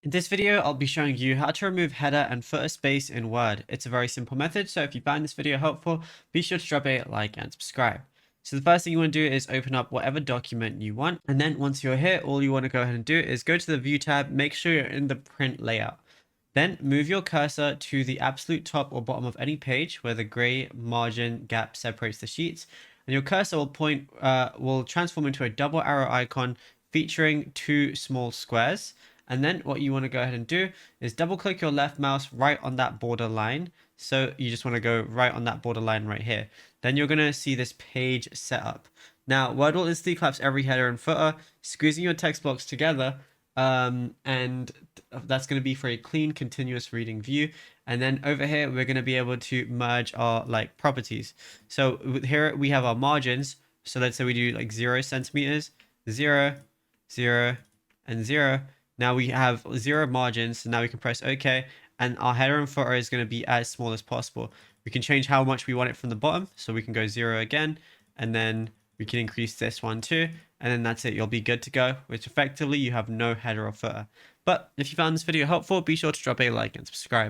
In this video, I'll be showing you how to remove header and footer space in Word. It's a very simple method, so if you find this video helpful, be sure to drop a like and subscribe. So the first thing you want to do is open up whatever document you want. And then once you're here, all you want to go ahead and do is go to the View tab, make sure you're in the print layout. Then move your cursor to the absolute top or bottom of any page where the gray margin gap separates the sheets. And your cursor will transform into a double arrow icon featuring two small squares. And then what you want to go ahead and do is double click your left mouse right on that border line. So you just want to go right on that border line right here. Then you're going to see this page setup. Now, Word will instantly collapse every header and footer, squeezing your text blocks together. And that's going to be for a clean, continuous reading view. And then over here, we're going to be able to merge our properties. So here we have our margins. So let's say we do like 0 centimeters, 0, 0, and 0. Now we have 0 margins, so now we can press OK, and our header and footer is going to be as small as possible. We can change how much we want it from the bottom, so we can go 0 again, and then we can increase this one too, and then that's it. You'll be good to go, which effectively you have no header or footer. But if you found this video helpful, be sure to drop a like and subscribe.